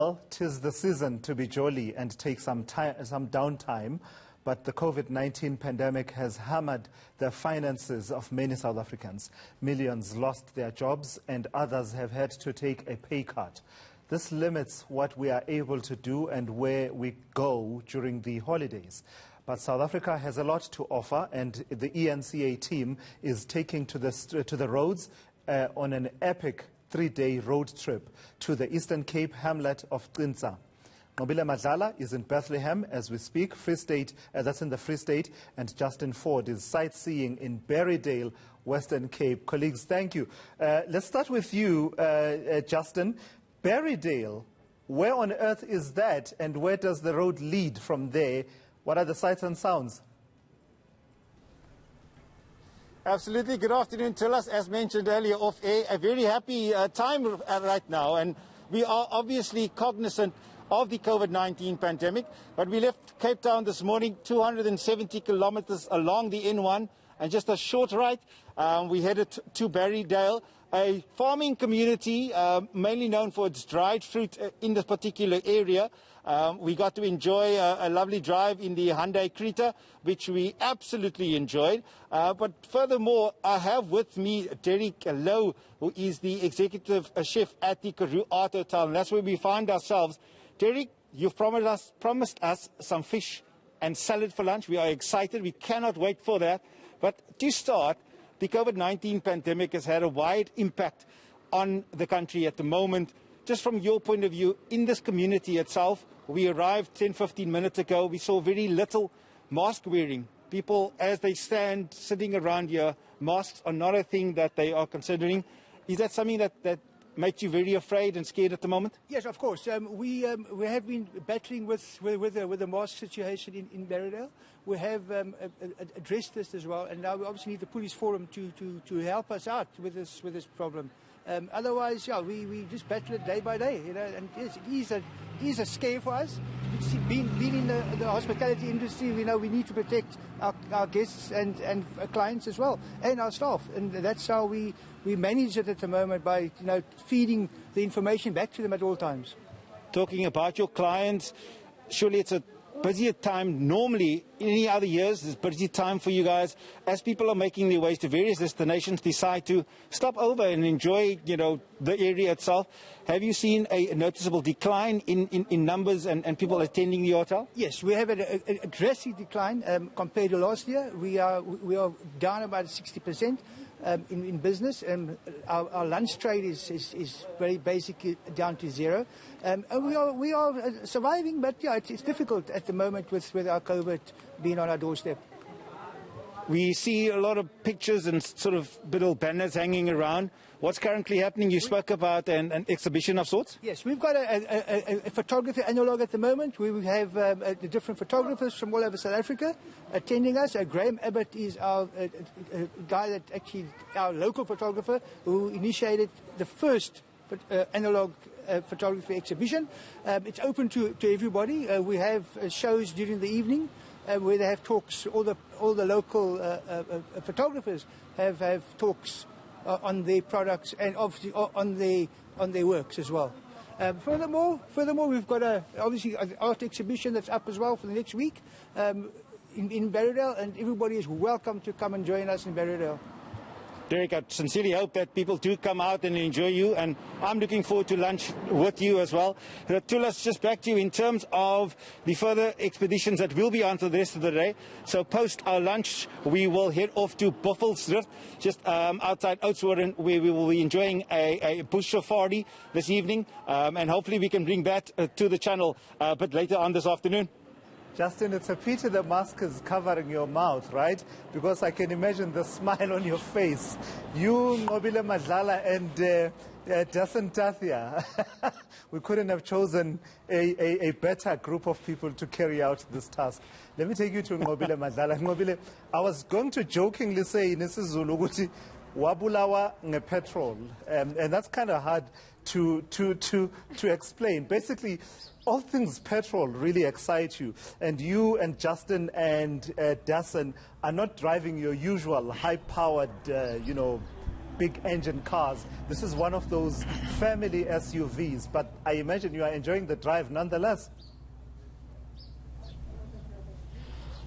Well, 'tis the season to be jolly and take some downtime, but the COVID-19 pandemic has hammered the finances of many South Africans. Millions lost their jobs and others have had to take a pay cut. This limits what we are able to do and where we go during the holidays. But South Africa has a lot to offer, and the eNCA team is taking to the roads on an epic 3-day road trip to the Eastern Cape hamlet of NQOBILE. MADLALA is in Bethlehem as we speak, Free State, that's in the Free State, and Justin Ford is sightseeing in Berrydale, Western Cape. Colleagues, thank you. Let's start with you, Justin. Berrydale, where on earth is that, and where does the road lead from there? What are the sights and sounds? Absolutely. Good afternoon, Tillas. As mentioned earlier off air, a very happy time right now, and we are obviously cognizant of the COVID-19 pandemic, but we left Cape Town this morning 270 kilometers along the N1, and just a short ride, we headed to Berrydale, a farming community mainly known for its dried fruit in this particular area. We got to enjoy a lovely drive in the Hyundai Creta, which we absolutely enjoyed. But furthermore, I have with me Derek Lowe, who is the executive chef at the Karoo Art Hotel, and that's where we find ourselves. Derek, you've promised us some fish and salad for lunch. We are excited. We cannot wait for that. But to start, the COVID-19 pandemic has had a wide impact on the country at the moment. Just from your point of view, in this community itself, we arrived 10-15 minutes ago. We saw very little mask wearing. People, as they stand sitting around here, masks are not a thing that they are considering. Is that something that makes you very afraid and scared at the moment? Yes, of course. We have been battling with the mask situation in Berrydale. We have addressed this as well, and now we obviously need the police forum to help us out with this problem. Otherwise, yeah, we just battle it day by day, you know. And yes, it is a scare for us. Being in the hospitality industry, we know we need to protect our guests and clients as well, and our staff. And that's how we manage it at the moment, by feeding the information back to them at all times. Talking about your clients, surely it's a busier time. Normally, in any other years, it's a busy time for you guys. As people are making their ways to various destinations, decide to stop over and enjoy, the area itself. Have you seen a noticeable decline in numbers and people attending the hotel? Yes, we have a drastic decline compared to last year. We are down about 60%. In business, and our lunch trade is very basically down to zero, and we are surviving, but yeah, it's difficult at the moment with our COVID being on our doorstep. We see a lot of pictures and sort of little banners hanging around. What's currently happening? You spoke about an exhibition of sorts? Yes, we've got a photography analogue at the moment. We have the different photographers from all over South Africa attending us. Graham Abbott is our guy that actually, our local photographer, who initiated the first analogue photography exhibition. It's open to everybody. We have shows during the evening where they have talks. All the local photographers have talks on their products and obviously on their works as well. Furthermore, we've got obviously an art exhibition that's up as well for the next week in Berrydale, and everybody is welcome to come and join us in Berrydale. Derek, I sincerely hope that people do come out and enjoy you, and I'm looking forward to lunch with you as well. Tulas, just back to you in terms of the further expeditions that will be on for the rest of the day. So post our lunch, we will head off to Buffelsdrift, just outside Oudtshoorn, where we will be enjoying a bush safari this evening, and hopefully we can bring that to the channel a bit later on this afternoon. Justin, it's a pity the mask is covering your mouth, right? Because I can imagine the smile on your face. You, NQOBILE MADLALA, and Dasan Tathia, we couldn't have chosen a better group of people to carry out this task. Let me take you to NQOBILE MADLALA. NQOBILE, I was going to jokingly say in isiZulu ukuthi wabulawa ngepetrol, and that's kind of hard to explain. Basically, all things petrol really excite you, and you and Justin and Dasan are not driving your usual high-powered, big engine cars. This is one of those family SUVs, but I imagine you are enjoying the drive nonetheless.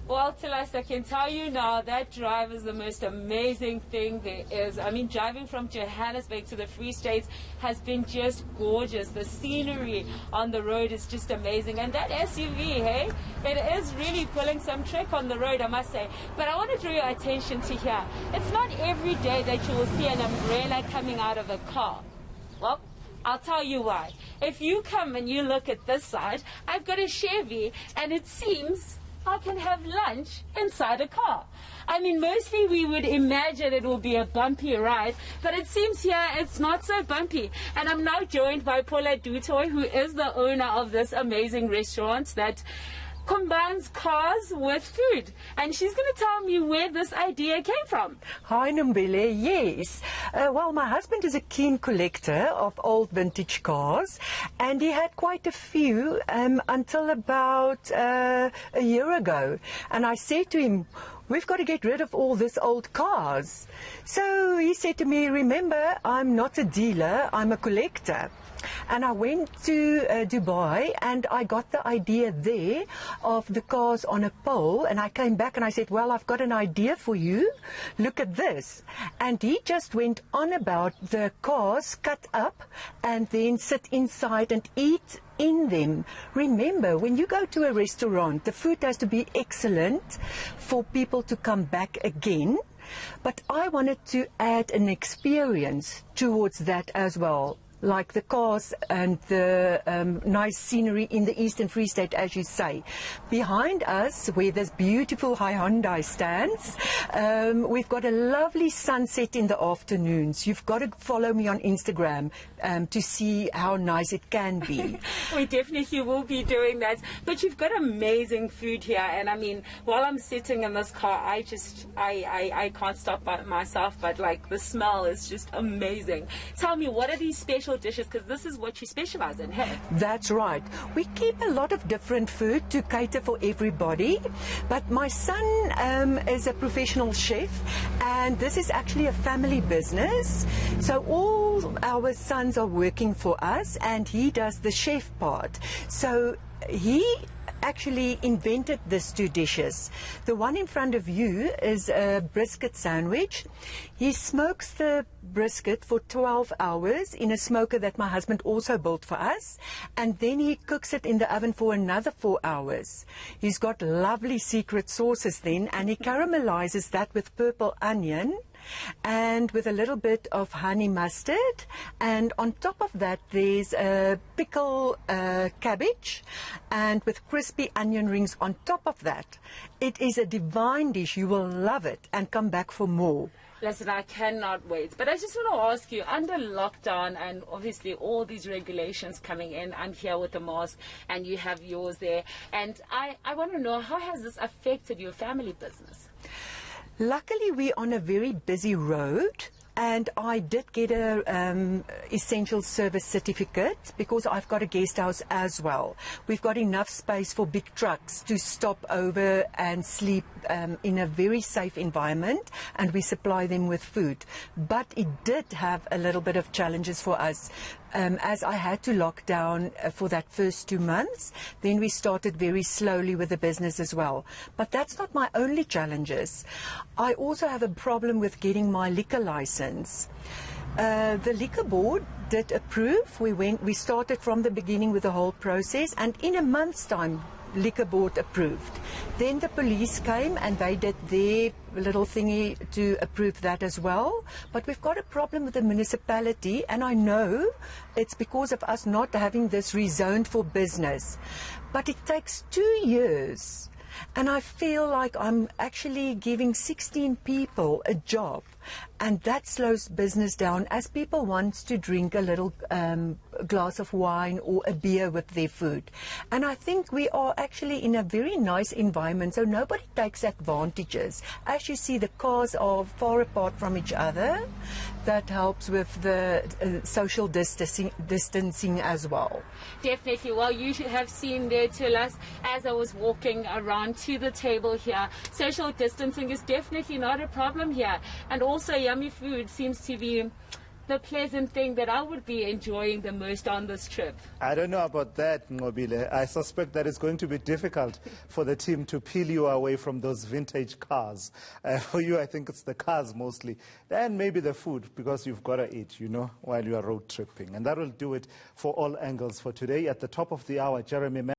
Well, Tilas, I can tell you now that drive is the most amazing thing there is. I mean, driving from Johannesburg to the Free States has been just gorgeous. The scenery on the road is just amazing. And that SUV, hey, it is really pulling some trick on the road, I must say. But I want to draw your attention to here. It's not every day that you will see an umbrella coming out of a car. Well, I'll tell you why. If you come and you look at this side, I've got a Chevy, and it seems I can have lunch inside a car. I mean, mostly we would imagine it will be a bumpy ride, but it seems here it's not so bumpy. And I'm now joined by PAULA, who is the owner of this amazing restaurant that combines cars with food, and she's going to tell me where this idea came from. Hi NQOBILE, yes. Well, my husband is a keen collector of old vintage cars, and he had quite a few until about a year ago. And I said to him, we've got to get rid of all these old cars. So he said to me, remember, I'm not a dealer, I'm a collector. And I went to Dubai, and I got the idea there of the cars on a pole, and I came back and I said, well, I've got an idea for you. Look at this. And he just went on about the cars cut up and then sit inside and eat in them. Remember, when you go to a restaurant, the food has to be excellent for people to come back again. But I wanted to add an experience towards that as well, like the cars and the nice scenery in the Eastern Free State, as you say. Behind us, where this beautiful Hyundai stands, we've got a lovely sunset in the afternoons. You've got to follow me on Instagram to see how nice it can be. We definitely will be doing that. But you've got amazing food here, and I mean, while I'm sitting in this car, I can't stop by myself, but like the smell is just amazing. Tell me, what are these special dishes, because this is what you specialize in, hey? That's right. We keep a lot of different food to cater for everybody, but my son is a professional chef, and this is actually a family business, so all our sons are working for us, and he does the chef part. So he actually invented these two dishes. The one in front of you is a brisket sandwich. He smokes the brisket for 12 hours in a smoker that my husband also built for us, and then he cooks it in the oven for another 4 hours. He's got lovely secret sauces then, and he caramelizes that with purple onion and with a little bit of honey mustard, and on top of that there's a pickle cabbage, and with crispy onion rings on top of that. It is a divine dish. You will love it and come back for more. Listen, I cannot wait. But I just want to ask you, under lockdown and obviously all these regulations coming in, I'm here with the mask and you have yours there, and I want to know, how has this affected your family business? Luckily, we're on a very busy road, and I did get a essential service certificate because I've got a guest house as well. We've got enough space for big trucks to stop over and sleep in a very safe environment, and we supply them with food. But it did have a little bit of challenges for us. As I had to lock down for that first 2 months, then we started very slowly with the business as well. But that's not my only challenges. I also have a problem with getting my liquor license. The liquor board did approve. We started from the beginning with the whole process, and in a month's time, liquor board approved. Then the police came and they did their little thingy to approve that as well. But we've got a problem with the municipality, and I know it's because of us not having this rezoned for business. But it takes 2 years, and I feel like I'm actually giving 16 people a job, and that slows business down as people want to drink a little glass of wine or a beer with their food. And I think we are actually in a very nice environment, so nobody takes advantages. As you see, the cars are far apart from each other. That helps with the social distancing as well. Definitely. Well, you should have seen there, Tilas, as I was walking around to the table here, social distancing is definitely not a problem here. And also yummy food seems to be the pleasant thing that I would be enjoying the most on this trip. I don't know about that, NQOBILE. I suspect that it's going to be difficult for the team to peel you away from those vintage cars. For you, I think it's the cars mostly, and maybe the food, because you've got to eat, you know, while you are road tripping. And that will do it for All Angles for today. At the top of the hour, Jeremy